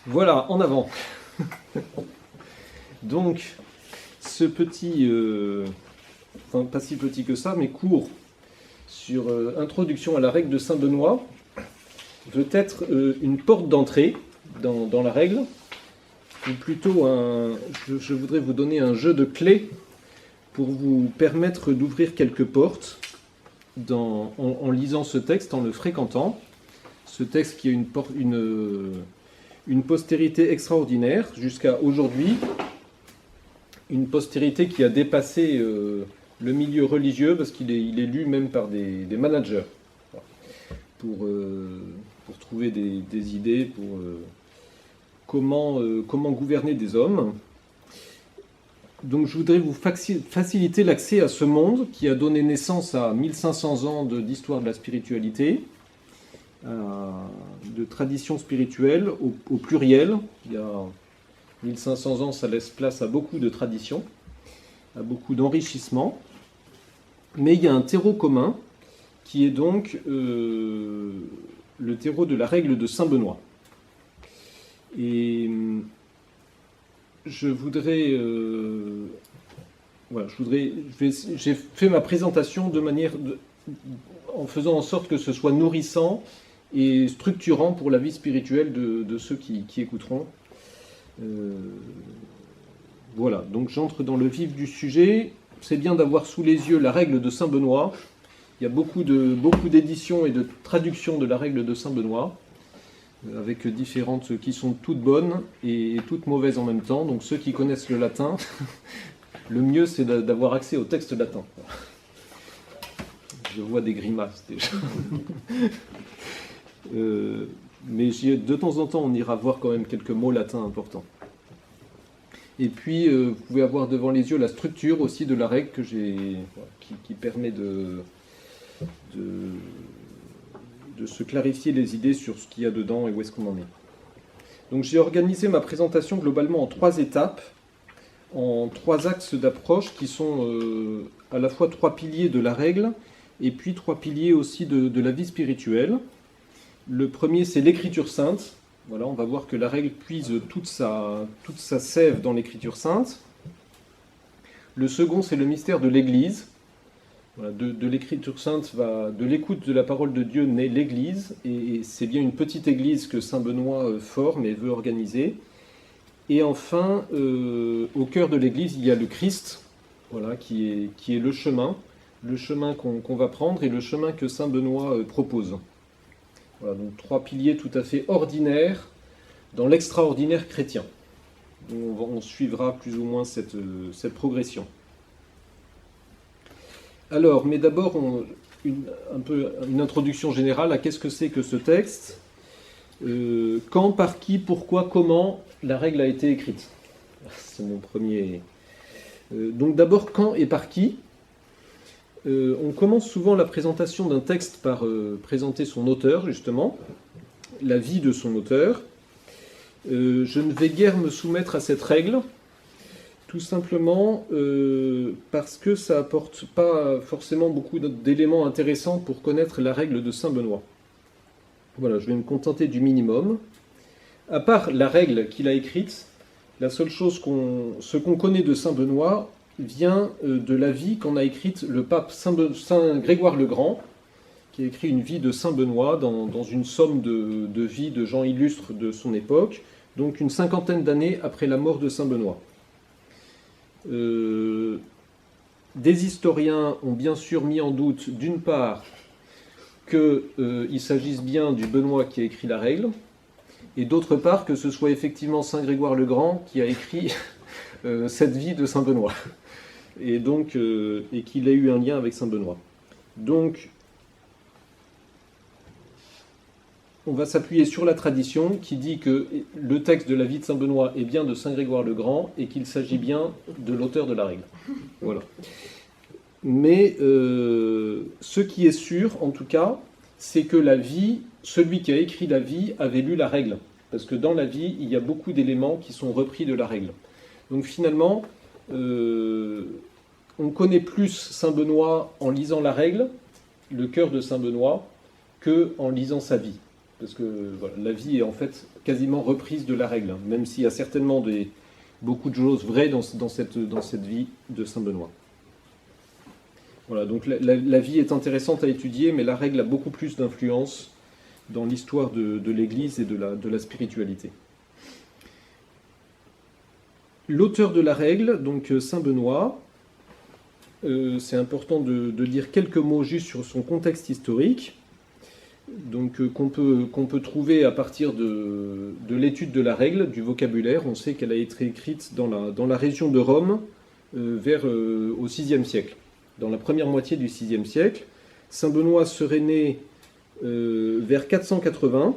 Voilà, en avant. Donc, ce petit, enfin pas si petit que ça, mais court, sur Introduction à la règle de Saint-Benoît, veut être une porte d'entrée dans la règle, ou plutôt je voudrais vous donner un jeu de clés pour vous permettre d'ouvrir quelques portes en lisant ce texte, en le fréquentant. Ce texte qui a une postérité extraordinaire jusqu'à aujourd'hui, une postérité qui a dépassé le milieu religieux parce qu'il est lu même par des managers pour trouver des idées pour comment gouverner des hommes. Donc je voudrais vous faciliter l'accès à ce monde qui a donné naissance à 1500 ans d'histoire de la spiritualité, de tradition spirituelle au pluriel. Il y a 1500 ans, ça laisse place à beaucoup de traditions, à beaucoup d'enrichissement. Mais il y a un terreau commun qui est donc le terreau de la règle de Saint-Benoît. Et j'ai fait ma présentation en faisant en sorte que ce soit nourrissant et structurant pour la vie spirituelle de ceux qui écouteront. Voilà, donc j'entre dans le vif du sujet. C'est bien d'avoir sous les yeux la règle de Saint-Benoît. Il y a beaucoup d'éditions et de traductions de la règle de Saint-Benoît, avec différentes qui sont toutes bonnes et toutes mauvaises en même temps. Donc ceux qui connaissent le latin, le mieux c'est d'avoir accès au texte latin. Je vois des grimaces déjà. Mais de temps en temps, on ira voir quand même quelques mots latins importants. Et puis, vous pouvez avoir devant les yeux la structure aussi de la règle qui permet de se clarifier les idées sur ce qu'il y a dedans et où est-ce qu'on en est. Donc j'ai organisé ma présentation globalement en 3 étapes, en 3 axes d'approche qui sont à la fois 3 piliers de la règle et puis 3 piliers aussi de la vie spirituelle. Le premier, c'est l'écriture sainte. Voilà, on va voir que la règle puise toute sa sève dans l'écriture sainte. Le second, c'est le mystère de l'Église. Voilà, de l'écriture sainte, de l'écoute de la parole de Dieu naît l'Église, et c'est bien une petite Église que Saint Benoît forme et veut organiser. Et enfin, au cœur de l'Église, il y a le Christ, voilà, qui est le chemin qu'on va prendre et le chemin que Saint Benoît propose. Voilà, donc 3 piliers tout à fait ordinaires dans l'extraordinaire chrétien. Donc on suivra plus ou moins cette progression. Alors, mais d'abord, un peu une introduction générale à qu'est-ce que c'est que ce texte, quand, par qui, pourquoi, comment la règle a été écrite. C'est mon premier. Donc d'abord, quand et par qui. On commence souvent la présentation d'un texte par présenter son auteur, justement, la vie de son auteur. Je ne vais guère me soumettre à cette règle, tout simplement parce que ça n'apporte pas forcément beaucoup d'éléments intéressants pour connaître la règle de Saint-Benoît. Voilà, je vais me contenter du minimum. À part la règle qu'il a écrite, la seule chose ce qu'on connaît de Saint-Benoît vient de la vie qu'en a écrite le pape Saint Grégoire le Grand, qui a écrit une vie de Saint-Benoît dans une somme de vies de gens illustres de son époque, donc une 50aine d'années après la mort de Saint-Benoît. Des historiens ont bien sûr mis en doute, d'une part, qu'il s'agisse bien du Benoît qui a écrit la règle, et d'autre part que ce soit effectivement Saint Grégoire le Grand qui a écrit cette vie de Saint-Benoît, et qu'il ait eu un lien avec Saint-Benoît. Donc, on va s'appuyer sur la tradition qui dit que le texte de la vie de Saint-Benoît est bien de Saint Grégoire le Grand et qu'il s'agit bien de l'auteur de la règle. Voilà. Mais ce qui est sûr, en tout cas, c'est que celui qui a écrit la vie avait lu la règle. Parce que dans la vie, il y a beaucoup d'éléments qui sont repris de la règle. Donc finalement, on connaît plus Saint-Benoît en lisant la règle, le cœur de Saint-Benoît, qu'en lisant sa vie. parce que voilà, la vie est en fait quasiment reprise de la règle, hein, même s'il y a certainement beaucoup de choses vraies dans cette vie de saint Benoît. Voilà, donc la vie est intéressante à étudier, mais la règle a beaucoup plus d'influence dans l'histoire de l'Église et de la spiritualité. L'auteur de la règle, donc saint Benoît, c'est important de dire quelques mots juste sur son contexte historique, donc qu'on peut trouver à partir de l'étude de la règle, du vocabulaire. On sait qu'elle a été écrite dans la région de Rome au VIe siècle, dans la première moitié du VIe siècle. Saint Benoît serait né vers 480,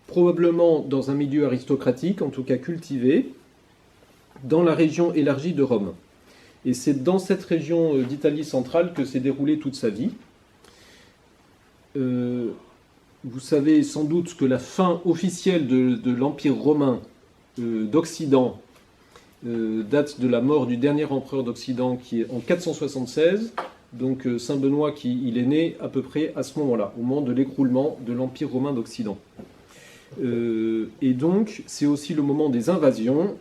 probablement dans un milieu aristocratique, en tout cas cultivé, dans la région élargie de Rome. Et c'est dans cette région d'Italie centrale que s'est déroulée toute sa vie. Vous savez sans doute que la fin officielle de l'Empire romain d'Occident date de la mort du dernier empereur d'Occident, qui est en 476. Donc saint Benoît, il est né à peu près à ce moment-là, au moment de l'écroulement de l'Empire romain d'Occident. Et donc c'est aussi le moment des invasions.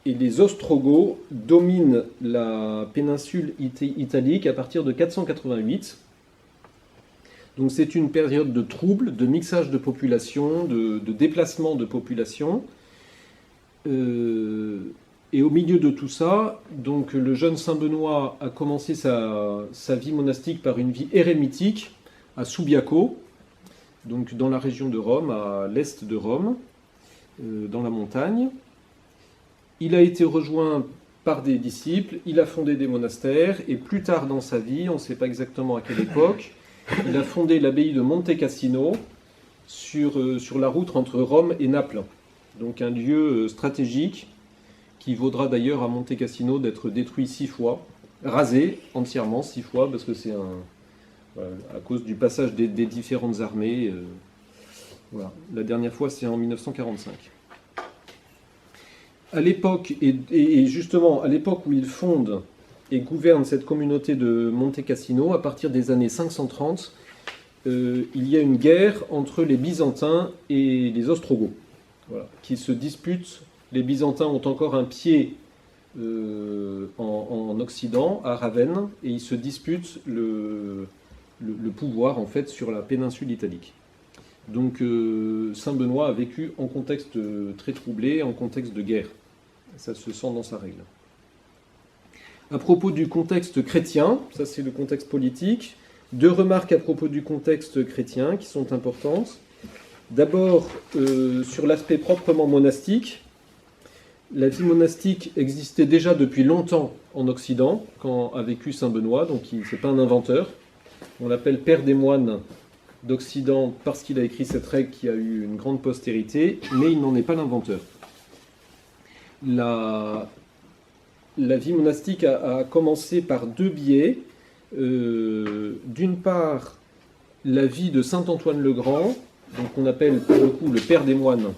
Et les Ostrogoths dominent la péninsule italique à partir de 488. Donc c'est une période de troubles, de mixage de population, de déplacement de population. Et au milieu de tout ça, donc le jeune saint Benoît a commencé sa vie monastique par une vie érémitique à Subiaco, donc dans la région de Rome, à l'est de Rome, dans la montagne. Il a été rejoint par des disciples, il a fondé des monastères, et plus tard dans sa vie, on ne sait pas exactement à quelle époque, il a fondé l'abbaye de Monte Cassino sur la route entre Rome et Naples. Donc un lieu stratégique qui vaudra d'ailleurs à Monte Cassino d'être détruit 6 fois, rasé entièrement 6 fois, parce que c'est à cause du passage des différentes armées. Voilà. La dernière fois, c'est en 1945. À l'époque, et justement à l'époque où il fonde et gouverne cette communauté de Monte Cassino, à partir des années 530, il y a une guerre entre les Byzantins et les Ostrogoths, voilà, qui se disputent. Les Byzantins ont encore un pied en Occident, à Ravenne, et ils se disputent le pouvoir en fait sur la péninsule italique. Donc saint Benoît a vécu en contexte très troublé, en contexte de guerre. Ça se sent dans sa règle. À propos du contexte chrétien, ça c'est le contexte politique, 2 remarques à propos du contexte chrétien qui sont importantes. D'abord, sur l'aspect proprement monastique, la vie monastique existait déjà depuis longtemps en Occident, quand a vécu saint Benoît, donc ce n'est pas un inventeur. On l'appelle père des moines d'Occident parce qu'il a écrit cette règle qui a eu une grande postérité, mais il n'en est pas l'inventeur. La vie monastique a commencé par 2 biais. D'une part, la vie de saint Antoine le Grand, donc on appelle pour le coup le père des moines,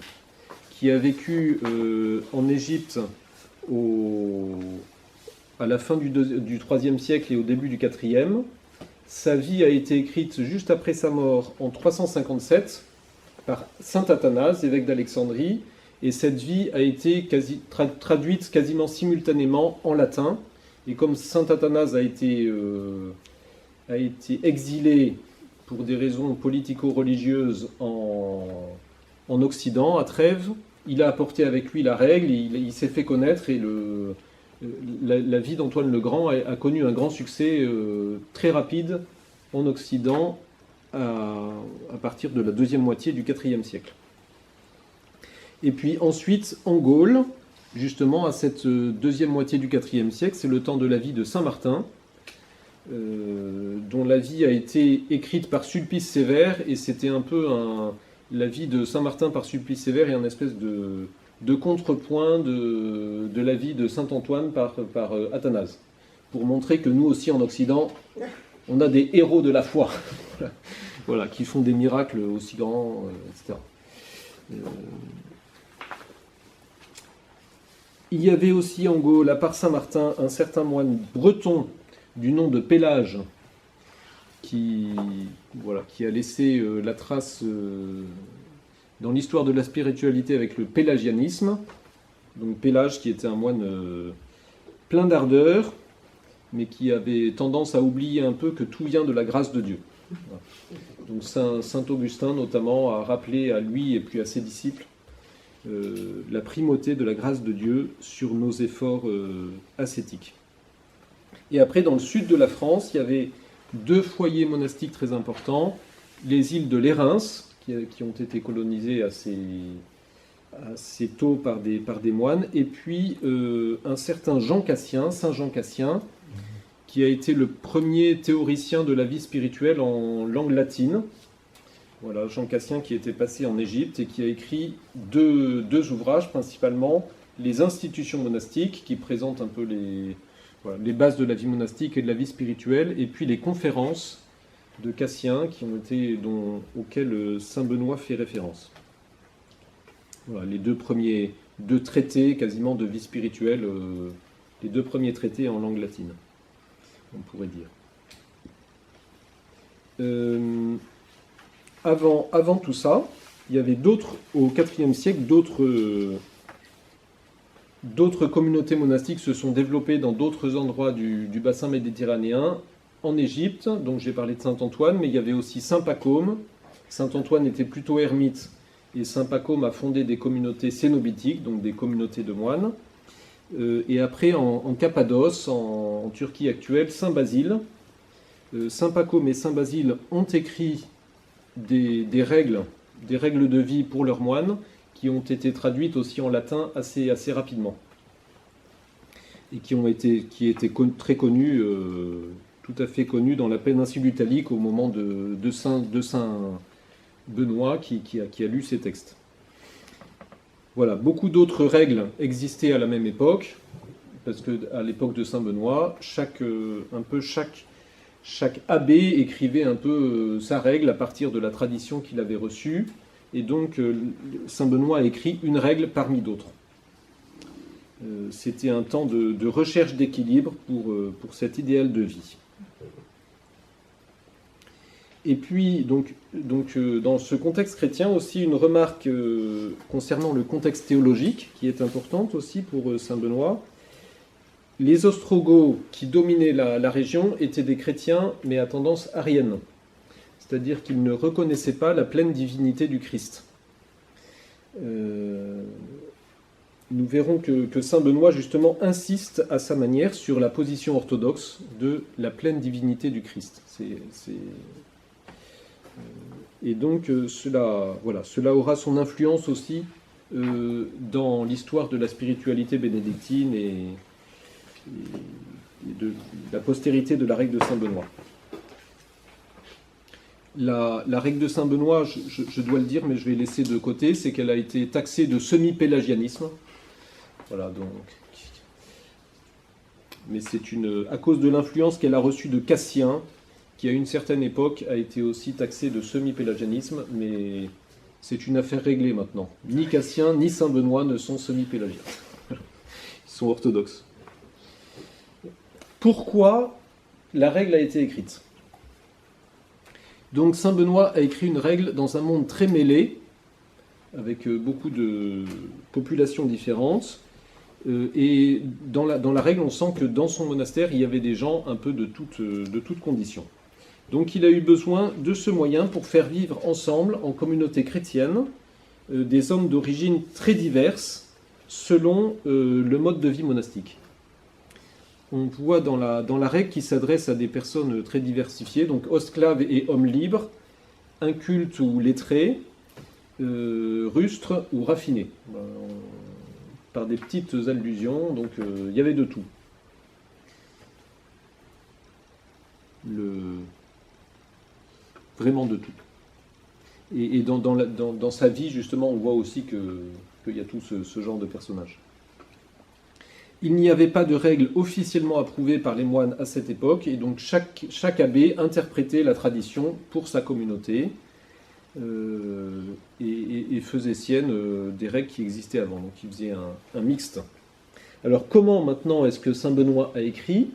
qui a vécu en Égypte à la fin du IIIe siècle et au début du IVe. Sa vie a été écrite juste après sa mort en 357 par saint Athanase, évêque d'Alexandrie, et cette vie a été traduite quasiment simultanément en latin. Et comme saint Athanase a été exilé pour des raisons politico-religieuses en Occident, à Trèves, il a apporté avec lui la règle, il s'est fait connaître, et la vie d'Antoine le Grand a connu un grand succès très rapide en Occident à partir de la deuxième moitié du IVe siècle. Et puis ensuite, en Gaule, justement à cette deuxième moitié du IVe siècle, c'est le temps de la vie de saint Martin, dont la vie a été écrite par Sulpice Sévère, et c'était un peu la vie de saint Martin par Sulpice Sévère est une espèce de contrepoint de la vie de saint Antoine par Athanase, pour montrer que nous aussi en Occident, on a des héros de la foi, voilà, qui font des miracles aussi grands, etc. Il y avait aussi en Gaule, à part Saint-Martin, un certain moine breton du nom de Pélage, qui a laissé la trace dans l'histoire de la spiritualité avec le pélagianisme. Donc Pélage qui était un moine plein d'ardeur, mais qui avait tendance à oublier un peu que tout vient de la grâce de Dieu. Voilà. Donc Saint Augustin notamment a rappelé à lui et puis à ses disciples la primauté de la grâce de Dieu sur nos efforts ascétiques. Et après, dans le sud de la France, il y avait 2 foyers monastiques très importants, les îles de l'Érins, qui ont été colonisées assez tôt par des moines, et puis un certain Jean Cassien, Saint Jean Cassien, qui a été le premier théoricien de la vie spirituelle en langue latine. Voilà, Jean Cassien qui était passé en Égypte et qui a écrit deux ouvrages, principalement les institutions monastiques, qui présentent un peu les bases de la vie monastique et de la vie spirituelle, et puis les conférences de Cassien auxquelles Saint Benoît fait référence. Voilà, les 2 traités quasiment de vie spirituelle, les 2 premiers traités en langue latine, on pourrait dire. Avant tout ça, il y avait au IVe siècle, d'autres communautés monastiques se sont développées dans d'autres endroits du bassin méditerranéen, en Égypte, donc j'ai parlé de Saint-Antoine, mais il y avait aussi Saint Pacôme. Saint-Antoine était plutôt ermite, et Saint Pacôme a fondé des communautés cénobitiques, donc des communautés de moines. Et après, en Cappadoce, en Turquie actuelle, Saint Basile. Saint Pacôme et Saint Basile ont écrit des règles de vie pour leurs moines, qui ont été traduites aussi en latin assez rapidement. Et qui étaient très connues, tout à fait connues dans la péninsule italique au moment de Saint Benoît qui a lu ces textes. Voilà, beaucoup d'autres règles existaient à la même époque, parce qu'à l'époque de Saint Benoît, chaque abbé écrivait un peu sa règle à partir de la tradition qu'il avait reçue, et donc Saint Benoît a écrit une règle parmi d'autres. C'était un temps de recherche d'équilibre pour cet idéal de vie. Et puis, donc, dans ce contexte chrétien, aussi une remarque concernant le contexte théologique, qui est importante aussi pour Saint Benoît. Les Ostrogoths qui dominaient la région étaient des chrétiens, mais à tendance arienne. C'est-à-dire qu'ils ne reconnaissaient pas la pleine divinité du Christ. Nous verrons que Saint Benoît, justement, insiste à sa manière sur la position orthodoxe de la pleine divinité du Christ. Et donc, cela aura son influence aussi dans l'histoire de la spiritualité bénédictine et de la postérité de la règle de Saint Benoît. La règle de Saint Benoît, je dois le dire, mais je vais laisser de côté, c'est qu'elle a été taxée de semi-pélagianisme. Voilà, donc. Mais c'est à cause de l'influence qu'elle a reçue de Cassien, qui à une certaine époque a été aussi taxé de semi-pélagianisme, mais c'est une affaire réglée maintenant. Ni Cassien ni Saint Benoît ne sont semi-pélagiens. Ils sont orthodoxes. Pourquoi la règle a été écrite ? Donc Saint Benoît a écrit une règle dans un monde très mêlé, avec beaucoup de populations différentes. Et dans la règle, on sent que dans son monastère, il y avait des gens un peu de toutes conditions. Donc il a eu besoin de ce moyen pour faire vivre ensemble, en communauté chrétienne, des hommes d'origine très diverses, selon le mode de vie monastique. On voit dans la règle qui s'adresse à des personnes très diversifiées, donc esclaves et hommes libres, incultes ou lettrés, rustres ou raffinés, par des petites allusions, donc il y avait de tout. Vraiment de tout. Et dans sa vie, justement, on voit aussi qu'il y a tout ce genre de personnages. Il n'y avait pas de règle officiellement approuvée par les moines à cette époque, et donc chaque abbé interprétait la tradition pour sa communauté et faisait sienne des règles qui existaient avant. Donc il faisait un mixte. Alors comment maintenant est-ce que Saint Benoît a écrit ?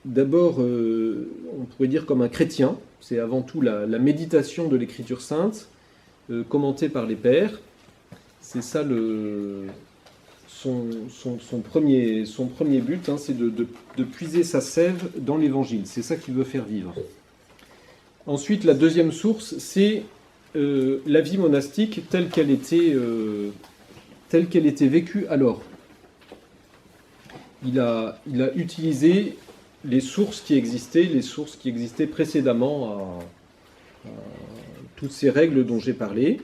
D'abord, on pourrait dire comme un chrétien, c'est avant tout la méditation de l'Écriture sainte, commentée par les pères. C'est ça son premier but, hein, c'est de puiser sa sève dans l'Évangile. C'est ça qu'il veut faire vivre. Ensuite, la deuxième source, c'est la vie monastique telle qu'elle était vécue alors. Il a utilisé les sources qui existaient précédemment à toutes ces règles dont j'ai parlé,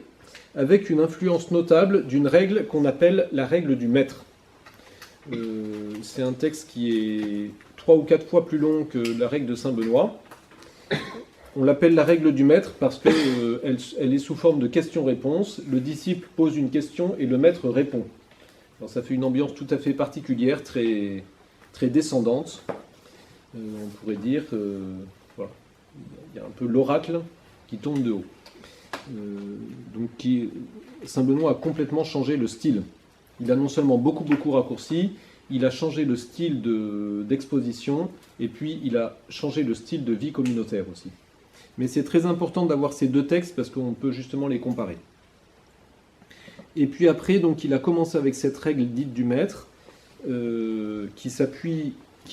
avec une influence notable d'une règle qu'on appelle la règle du maître. C'est un texte qui est 3 ou 4 fois plus long que la règle de Saint Benoît. On l'appelle la règle du maître parce qu'elle elle est sous forme de questions-réponses. Le disciple pose une question et le maître répond. Alors ça fait une ambiance tout à fait particulière, très, très descendante. On pourrait dire voilà, il y a un peu l'oracle qui tombe de haut. Saint Benoît a complètement changé le style. Il a non seulement beaucoup raccourci, il a changé le style d'exposition, et puis il a changé le style de vie communautaire aussi. Mais c'est très important d'avoir ces deux textes parce qu'on peut justement les comparer. Et puis après, donc, il a commencé avec cette règle dite du maître, qui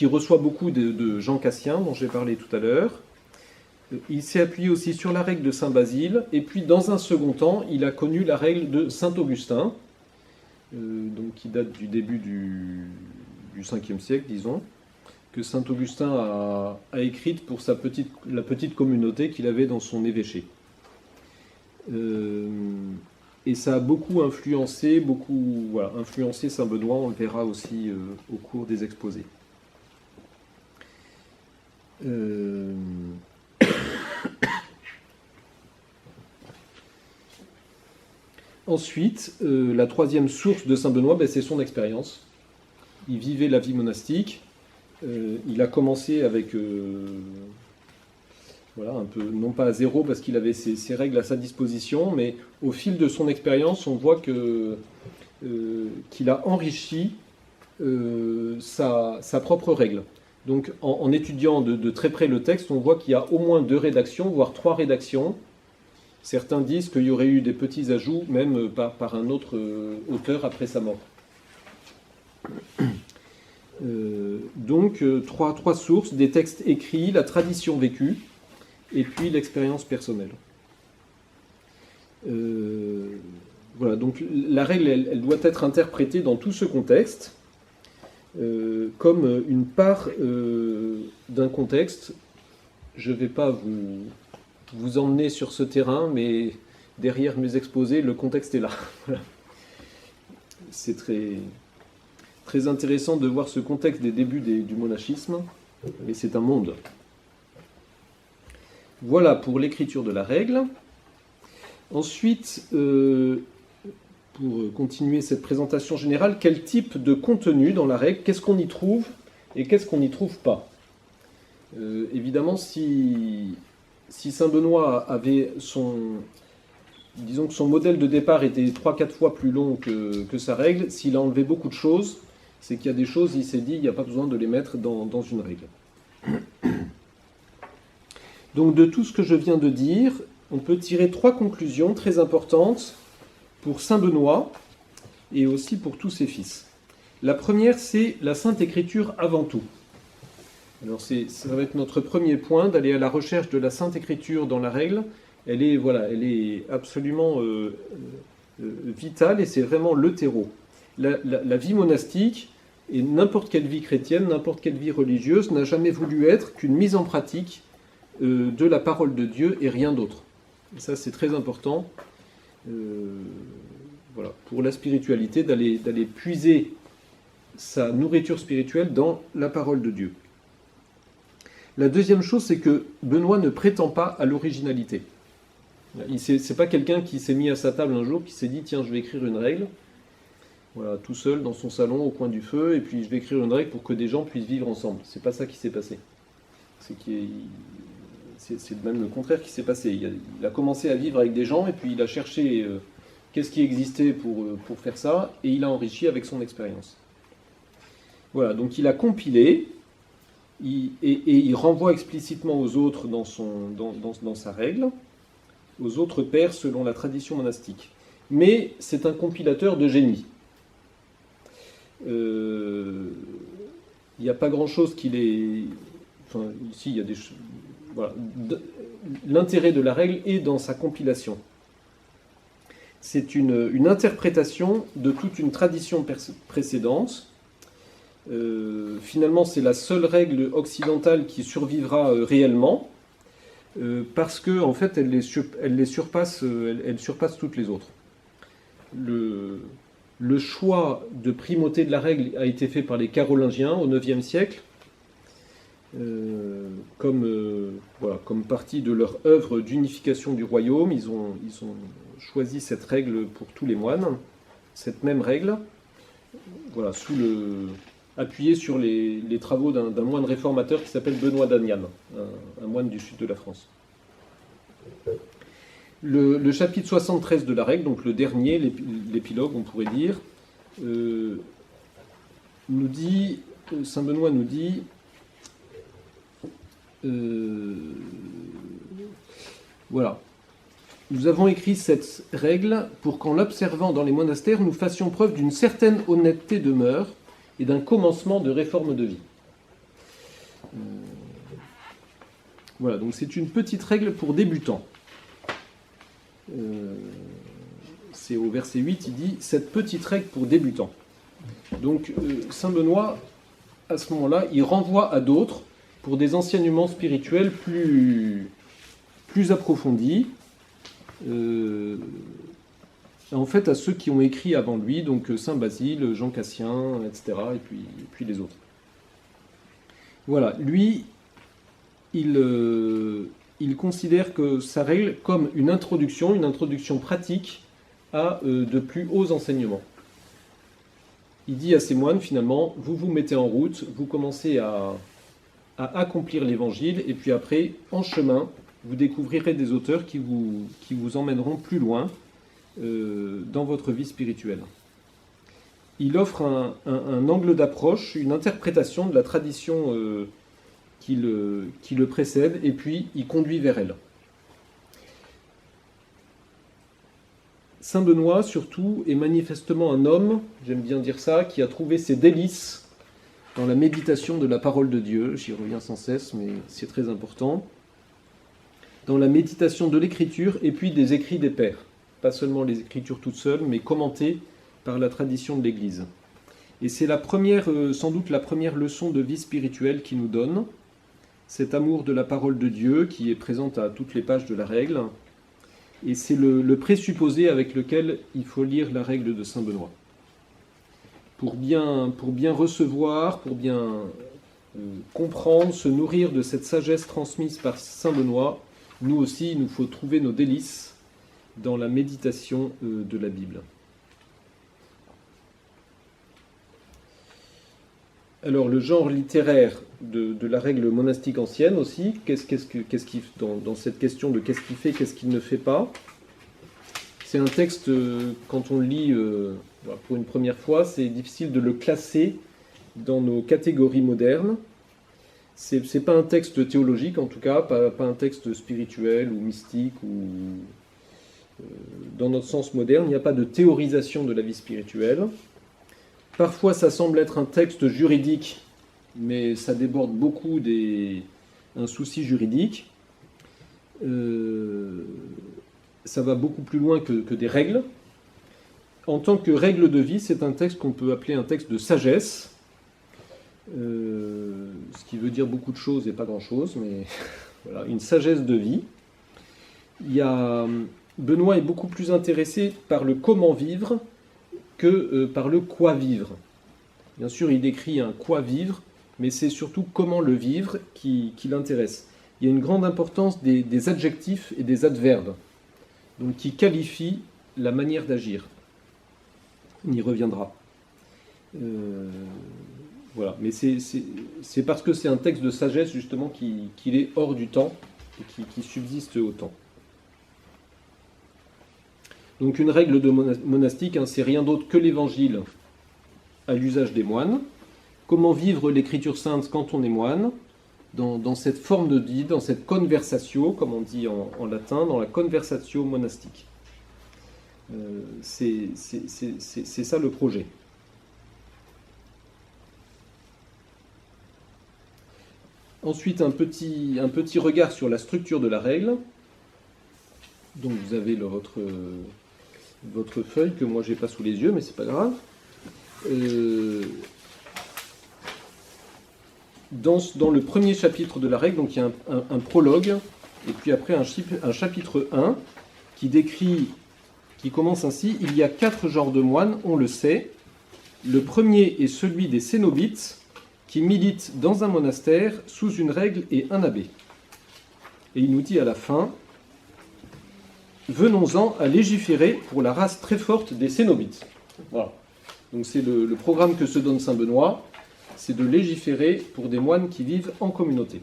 reçoit beaucoup de Jean Cassien, dont j'ai parlé tout à l'heure. Il s'est appuyé aussi sur la règle de Saint Basile, et puis dans un second temps, il a connu la règle de Saint Augustin, donc qui date du début du 5e siècle, disons, que Saint Augustin a écrite pour la petite communauté qu'il avait dans son évêché. Et ça a beaucoup influencé Saint Benoît, on le verra aussi au cours des exposés. Ensuite, la troisième source de Saint Benoît, c'est son expérience. Il vivait la vie monastique. Il a commencé avec, un peu, non pas à zéro parce qu'il avait ses règles à sa disposition, mais au fil de son expérience, on voit qu'il a enrichi sa propre règle. Donc, en étudiant de très près le texte, on voit qu'il y a au moins 2 rédactions, voire 3 rédactions. Certains disent qu'il y aurait eu des petits ajouts, même par un autre auteur après sa mort. Donc, trois sources, des textes écrits, la tradition vécue, et puis l'expérience personnelle. Voilà, donc la règle, elle doit être interprétée dans tout ce contexte, comme une part d'un contexte. Je ne vais pas vous emmener sur ce terrain, mais derrière mes exposés, le contexte est là. Voilà. C'est très intéressant de voir ce contexte des débuts du monachisme, et c'est un monde. Voilà pour l'écriture de la règle. Ensuite, pour continuer cette présentation générale, quel type de contenu dans la règle, qu'est-ce qu'on y trouve et qu'est-ce qu'on n'y trouve pas? Évidemment, si Saint Benoît avait disons que son modèle de départ était 3-4 fois plus long que sa règle, s'il a enlevé beaucoup de choses, c'est qu'il y a des choses, il s'est dit, il n'y a pas besoin de les mettre dans une règle. Donc de tout ce que je viens de dire, on peut tirer 3 conclusions très importantes pour Saint Benoît et aussi pour tous ses fils. La première, c'est la Sainte Écriture avant tout. Alors ça va être notre premier point, d'aller à la recherche de la Sainte Écriture dans la règle. Elle est absolument vitale et c'est vraiment le terreau. La vie monastique et n'importe quelle vie chrétienne, n'importe quelle vie religieuse n'a jamais voulu être qu'une mise en pratique de la parole de Dieu et rien d'autre. Et ça, c'est très important pour la spiritualité, d'aller puiser sa nourriture spirituelle dans la parole de Dieu. La deuxième chose, c'est que Benoît ne prétend pas à l'originalité. C'est pas quelqu'un qui s'est mis à sa table un jour, qui s'est dit « Tiens, je vais écrire une règle ». Voilà, tout seul dans son salon au coin du feu, et puis je vais écrire une règle pour que des gens puissent vivre ensemble. C'est pas ça qui s'est passé. C'est même le contraire qui s'est passé. Il a commencé à vivre avec des gens, et puis il a cherché qu'est-ce qui existait pour faire ça, et il a enrichi avec son expérience. Voilà, donc il a compilé il renvoie explicitement aux autres dans sa règle, aux autres pères selon la tradition monastique. Mais c'est un compilateur de génie. Il n'y a pas grand-chose qui les... Enfin, ici, il y a des... Voilà. L'intérêt de la règle est dans sa compilation. C'est une interprétation de toute une tradition précédente. Finalement, c'est la seule règle occidentale qui survivra réellement, parce que en fait, elle surpasse toutes les autres. Le choix de primauté de la règle a été fait par les Carolingiens au IXe siècle, comme partie de leur œuvre d'unification du royaume. Ils ont choisi cette règle pour tous les moines, cette même règle, voilà, appuyé sur les travaux d'un moine réformateur qui s'appelle Benoît d'Agnan, un moine du sud de la France. Le chapitre 73 de la règle, donc le dernier, l'épilogue, on pourrait dire, Saint Benoît nous dit, voilà, nous avons écrit cette règle pour qu'en l'observant dans les monastères, nous fassions preuve d'une certaine honnêteté de mœurs et d'un commencement de réforme de vie. Voilà, donc c'est une petite règle pour débutants. C'est au verset 8, il dit « cette petite règle pour débutants ». Donc Saint Benoît, à ce moment-là, il renvoie à d'autres pour des enseignements spirituels plus approfondis, en fait à ceux qui ont écrit avant lui, donc Saint Basile, Jean Cassien, etc., et puis les autres. Voilà, lui, il considère que sa règle comme une introduction pratique à de plus hauts enseignements. Il dit à ses moines, finalement, vous vous mettez en route, vous commencez à accomplir l'évangile, et puis après, en chemin, vous découvrirez des auteurs qui vous emmèneront plus loin dans votre vie spirituelle. Il offre un angle d'approche, une interprétation de la tradition qui le précède, et puis il conduit vers elle. Saint Benoît, surtout, est manifestement un homme, j'aime bien dire ça, qui a trouvé ses délices dans la méditation de la parole de Dieu. J'y reviens sans cesse, mais c'est très important. Dans la méditation de l'écriture et puis des écrits des pères. Pas seulement les écritures toutes seules, mais commentées par la tradition de l'Église. Et c'est sans doute la première leçon de vie spirituelle qu'il nous donne, cet amour de la parole de Dieu qui est présente à toutes les pages de la règle. Et c'est le présupposé avec lequel il faut lire la règle de Saint Benoît. Pour bien recevoir, pour bien comprendre, se nourrir de cette sagesse transmise par Saint Benoît, nous aussi, il nous faut trouver nos délices dans la méditation de la Bible. Alors, le genre littéraire de la règle monastique ancienne aussi, dans cette question de qu'est-ce qu'il fait, qu'est-ce qu'il ne fait pas, c'est un texte, quand on le lit pour une première fois, c'est difficile de le classer dans nos catégories modernes. C'est pas un texte théologique, en tout cas, pas un texte spirituel ou mystique, dans notre sens moderne, il n'y a pas de théorisation de la vie spirituelle. Parfois, ça semble être un texte juridique, mais ça déborde beaucoup un souci juridique. Ça va beaucoup plus loin que des règles. En tant que règle de vie, c'est un texte qu'on peut appeler un texte de sagesse, ce qui veut dire beaucoup de choses et pas grand-chose, mais voilà, une sagesse de vie. Benoît est beaucoup plus intéressé par le comment vivre que par le quoi vivre. Bien sûr, il décrit un quoi vivre, mais c'est surtout comment le vivre qui l'intéresse. Il y a une grande importance des adjectifs et des adverbes, donc qui qualifient la manière d'agir. On y reviendra. Voilà, mais c'est parce que c'est un texte de sagesse, justement, qu'il est hors du temps et qui subsiste au temps. Donc une règle de monastique, c'est rien d'autre que l'évangile à l'usage des moines. Comment vivre l'écriture sainte quand on est moine, dans cette forme de vie, dans cette conversatio, comme on dit en latin, dans la conversatio monastique. C'est ça le projet. Ensuite, un petit regard sur la structure de la règle. Donc vous avez votre feuille que moi j'ai pas sous les yeux, mais c'est pas grave. Dans le premier chapitre de la règle, donc il y a un prologue, et puis après un chapitre 1 qui commence ainsi. Il y a 4 genres de moines, on le sait. Le premier est celui des cénobites, qui militent dans un monastère sous une règle et un abbé. Et il nous dit à la fin, venons-en à légiférer pour la race très forte des cénobites. Voilà. Donc c'est le programme que se donne Saint Benoît, c'est de légiférer pour des moines qui vivent en communauté.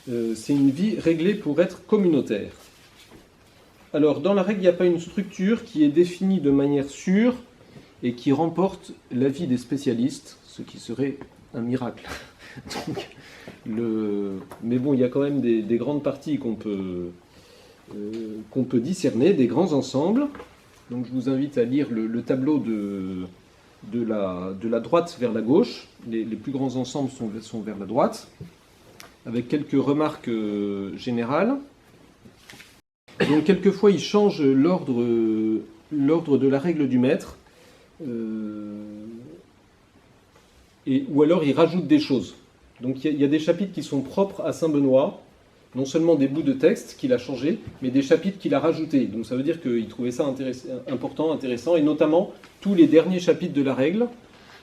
C'est une vie réglée pour être communautaire. Alors dans la règle, il n'y a pas une structure qui est définie de manière sûre et qui remporte l'avis des spécialistes, ce qui serait un miracle. Donc, mais bon, il y a quand même des grandes parties qu'on peut discerner, des grands ensembles. Donc je vous invite à lire le tableau de la droite vers la gauche. Les plus grands ensembles sont vers la droite, avec quelques remarques générales. Donc quelquefois il change l'ordre de la règle du maître, ou alors il rajoute des choses. Donc il y a des chapitres qui sont propres à Saint Benoît, non seulement des bouts de texte qu'il a changés, mais des chapitres qu'il a rajoutés. Donc ça veut dire qu'il trouvait ça important, intéressant, et notamment tous les derniers chapitres de la règle,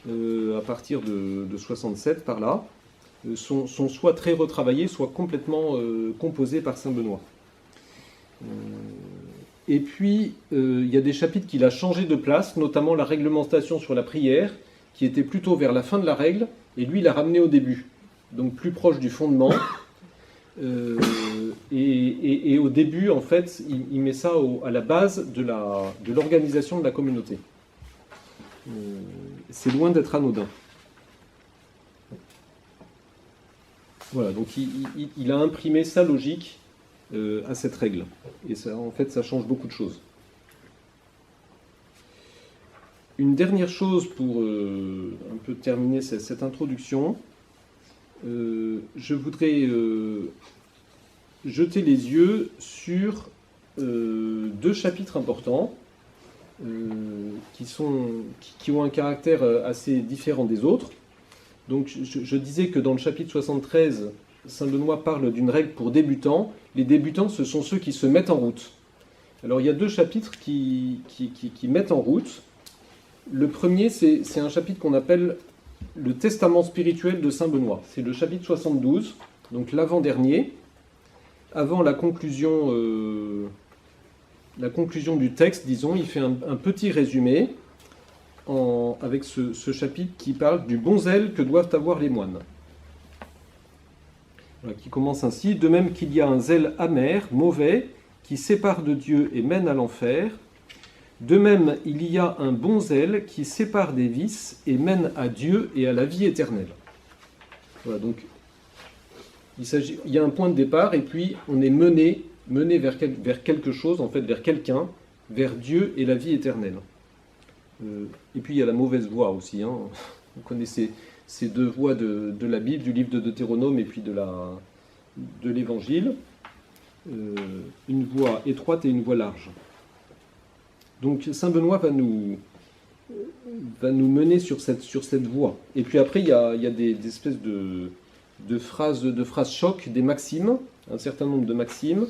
à partir de 67 par là, sont soit très retravaillés, soit complètement composés par Saint Benoît. Et puis, il y a des chapitres qu'il a changé de place, notamment la réglementation sur la prière, qui était plutôt vers la fin de la règle, et lui, il l'a ramené au début, donc plus proche du fondement. Et au début, en fait, il met ça à la base de l'organisation de la communauté. C'est loin d'être anodin. Voilà, donc il a imprimé sa logique à cette règle. Et ça, en fait, ça change beaucoup de choses. Une dernière chose pour un peu terminer cette introduction. Je voudrais jeter les yeux sur 2 chapitres importants qui ont un caractère assez différent des autres. Donc je disais que dans le chapitre 73, Saint Benoît parle d'une règle pour débutants. Les débutants, ce sont ceux qui se mettent en route. Alors il y a 2 chapitres qui mettent en route. Le premier, c'est un chapitre qu'on appelle le testament spirituel de Saint Benoît. C'est le chapitre 72, donc l'avant-dernier, avant la conclusion du texte, disons. Il fait un petit résumé avec ce chapitre qui parle du bon zèle que doivent avoir les moines. Voilà, qui commence ainsi. De même qu'il y a un zèle amer, mauvais, qui sépare de Dieu et mène à l'enfer, de même il y a un bon zèle qui sépare des vices et mène à Dieu et à la vie éternelle. Voilà, donc il y a un point de départ et puis on est mené vers quelque chose, en fait vers quelqu'un, vers Dieu et la vie éternelle. Et puis il y a la mauvaise voie aussi. Hein. Vous connaissez ces 2 voies de la Bible, du livre de Deutéronome et puis de l'Évangile. Une voie étroite et une voie large. Donc Saint Benoît va nous mener sur cette voie. Et puis après, il y a des espèces de phrases choc, des maximes, un certain nombre de maximes.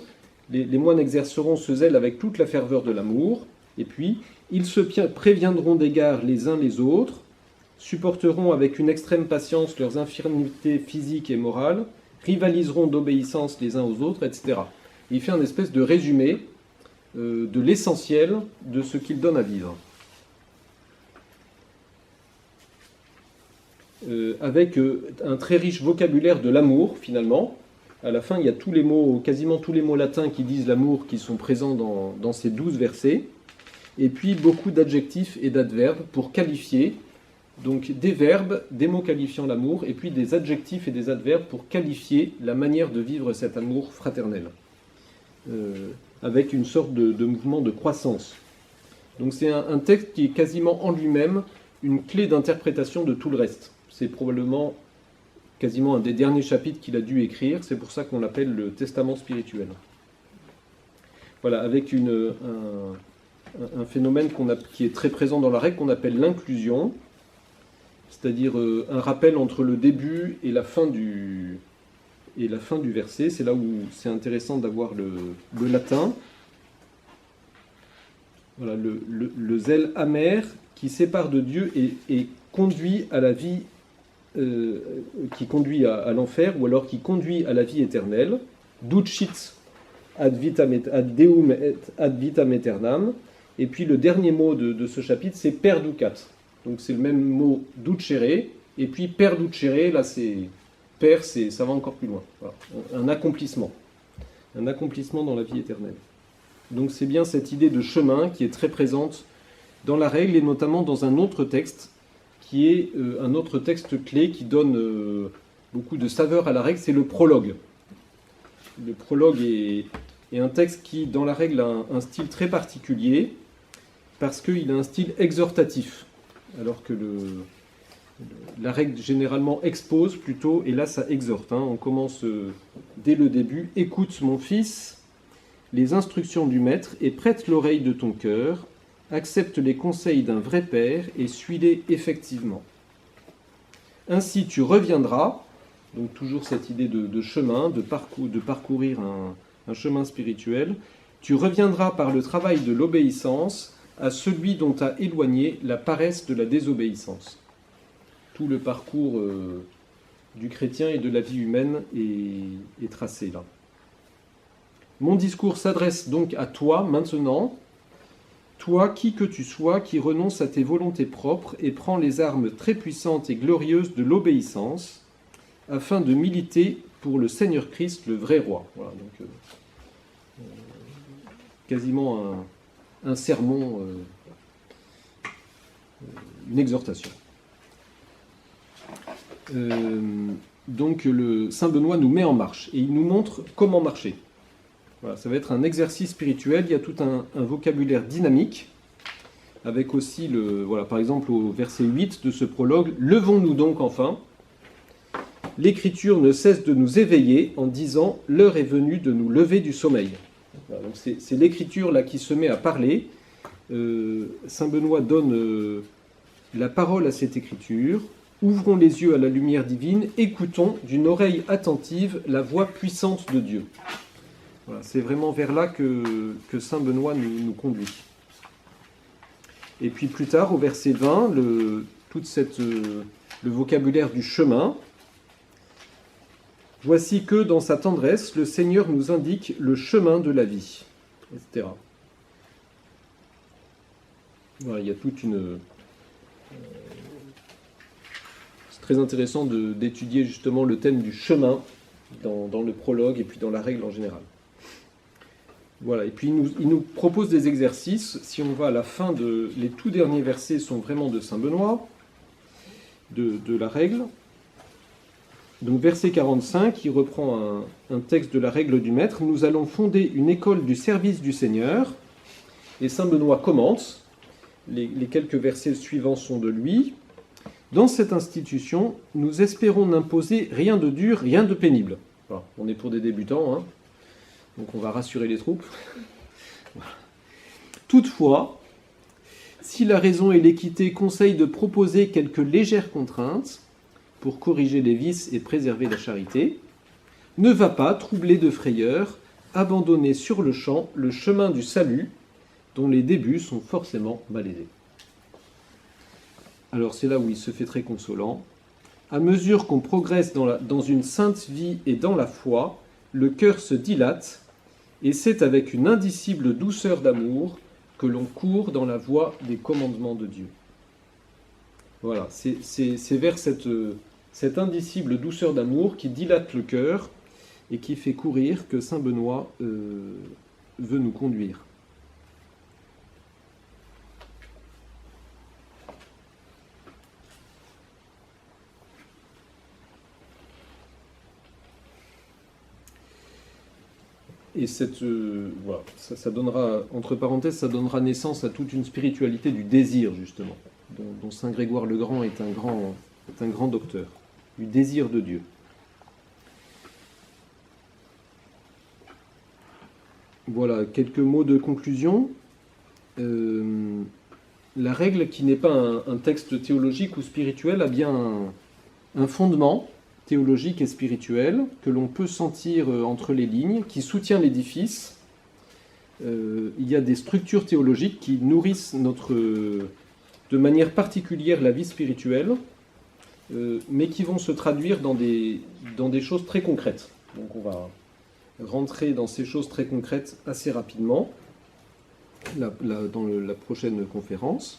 Les moines exerceront ce zèle avec toute la ferveur de l'amour. Et puis, ils se préviendront d'égards les uns les autres, supporteront avec une extrême patience leurs infirmités physiques et morales, rivaliseront d'obéissance les uns aux autres, etc. Et il fait un espèce de résumé de l'essentiel de ce qu'il donne à vivre. Avec un très riche vocabulaire de l'amour, finalement. À la fin, il y a quasiment tous les mots latins qui disent l'amour qui sont présents dans ces 12 versets. Et puis beaucoup d'adjectifs et d'adverbes pour qualifier Donc des verbes, des mots qualifiant l'amour, et puis des adjectifs et des adverbes pour qualifier la manière de vivre cet amour fraternel, avec une sorte de mouvement de croissance. Donc c'est un texte qui est quasiment en lui-même une clé d'interprétation de tout le reste. C'est probablement quasiment un des derniers chapitres qu'il a dû écrire, c'est pour ça qu'on l'appelle le Testament spirituel. Voilà, avec un phénomène qui est très présent dans la règle qu'on appelle l'inclusion, c'est-à-dire un rappel entre le début et la fin du verset. C'est là où c'est intéressant d'avoir le latin. Voilà, le zèle amer qui sépare de Dieu et conduit à la vie, qui conduit à l'enfer, ou alors qui conduit à la vie éternelle. Ducit ad deum et ad vitam aeternam. Et puis le dernier mot de ce chapitre, c'est perducat. Donc c'est le même mot ducere, et puis perducere, là c'est per, ça va encore plus loin. Voilà. Un accomplissement dans la vie éternelle. Donc c'est bien cette idée de chemin qui est très présente dans la règle, et notamment dans un autre texte, qui est un autre texte clé qui donne beaucoup de saveur à la règle, c'est le prologue. Le prologue est un texte qui, dans la règle, a un style très particulier, parce qu'il a un style exhortatif, alors que la règle généralement expose plutôt, et là ça exhorte. On commence dès le début. « Écoute, mon fils, les instructions du maître, et prête l'oreille de ton cœur, accepte les conseils d'un vrai père, et suis-les effectivement. Ainsi tu reviendras », donc toujours cette idée de chemin, de parcourir un chemin spirituel, « tu reviendras par le travail de l'obéissance à celui dont a éloigné la paresse de la désobéissance. » Tout le parcours du chrétien et de la vie humaine est tracé là. Mon discours s'adresse donc à toi maintenant, toi qui que tu sois, qui renonce à tes volontés propres et prends les armes très puissantes et glorieuses de l'obéissance, afin de militer pour le Seigneur Christ, le vrai roi. Voilà, donc quasiment un sermon, une exhortation. Donc le Saint Benoît nous met en marche et il nous montre comment marcher. Voilà, ça va être un exercice spirituel, il y a tout un vocabulaire dynamique, avec aussi, par exemple au verset 8 de ce prologue, « Levons-nous donc enfin ». L'Écriture ne cesse de nous éveiller en disant « L'heure est venue de nous lever du sommeil ». Voilà, donc c'est l'Écriture là qui se met à parler. Saint Benoît donne la parole à cette Écriture. Ouvrons les yeux à la lumière divine, écoutons d'une oreille attentive la voix puissante de Dieu. Voilà, c'est vraiment vers là que Saint Benoît nous conduit. Et puis plus tard, au verset 20, le vocabulaire du chemin. « Voici que, dans sa tendresse, le Seigneur nous indique le chemin de la vie, etc. » Voilà, il y a toute une... C'est très intéressant d'étudier justement le thème du chemin dans le prologue et puis dans la règle en général. Voilà, et puis il nous propose des exercices. Si on va à la fin les tout derniers versets sont vraiment de Saint Benoît, de la règle. Donc verset 45, il reprend un texte de la règle du maître. Nous allons fonder une école du service du Seigneur. Et Saint Benoît commente. Les quelques versets suivants sont de lui. Dans cette institution, nous espérons n'imposer rien de dur, rien de pénible. Voilà, on est pour des débutants, donc on va rassurer les troupes. Voilà. Toutefois, si la raison et l'équité conseillent de proposer quelques légères contraintes pour corriger les vices et préserver la charité, ne va pas, troublé de frayeur, abandonner sur le champ le chemin du salut, dont les débuts sont forcément malaisés. Alors c'est là où il se fait très consolant. À mesure qu'on progresse dans une sainte vie et dans la foi, le cœur se dilate, et c'est avec une indicible douceur d'amour que l'on court dans la voie des commandements de Dieu. Voilà, c'est vers cette indicible douceur d'amour qui dilate le cœur et qui fait courir que Saint Benoît veut nous conduire. Et voilà, ça donnera, entre parenthèses, ça donnera naissance à toute une spiritualité du désir, justement, dont Saint Grégoire le Grand est un grand docteur, du désir de Dieu. Voilà, quelques mots de conclusion. La règle, qui n'est pas un texte théologique ou spirituel, a bien un fondement théologique et spirituel que l'on peut sentir entre les lignes, qui soutient l'édifice. Il y a des structures théologiques qui nourrissent de manière particulière la vie spirituelle, mais qui vont se traduire dans des choses très concrètes. Donc on va rentrer dans ces choses très concrètes assez rapidement dans la prochaine conférence.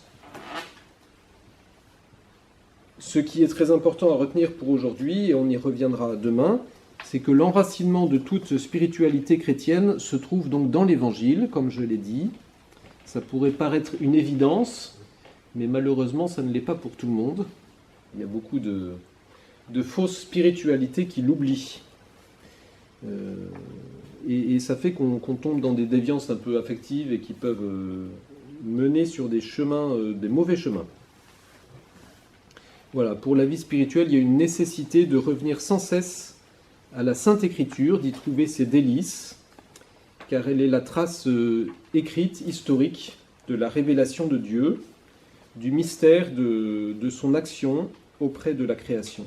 Ce qui est très important à retenir pour aujourd'hui, et on y reviendra demain, c'est que l'enracinement de toute spiritualité chrétienne se trouve donc dans l'Évangile, comme je l'ai dit. Ça pourrait paraître une évidence, mais malheureusement ça ne l'est pas pour tout le monde. Il y a beaucoup de fausses spiritualités qui l'oublient. Et ça fait qu'on tombe dans des déviances un peu affectives et qui peuvent mener sur des chemins, des mauvais chemins. Voilà, pour la vie spirituelle, il y a une nécessité de revenir sans cesse à la Sainte Écriture, d'y trouver ses délices, car elle est la trace écrite, historique, de la révélation de Dieu, du mystère de son action auprès de la création.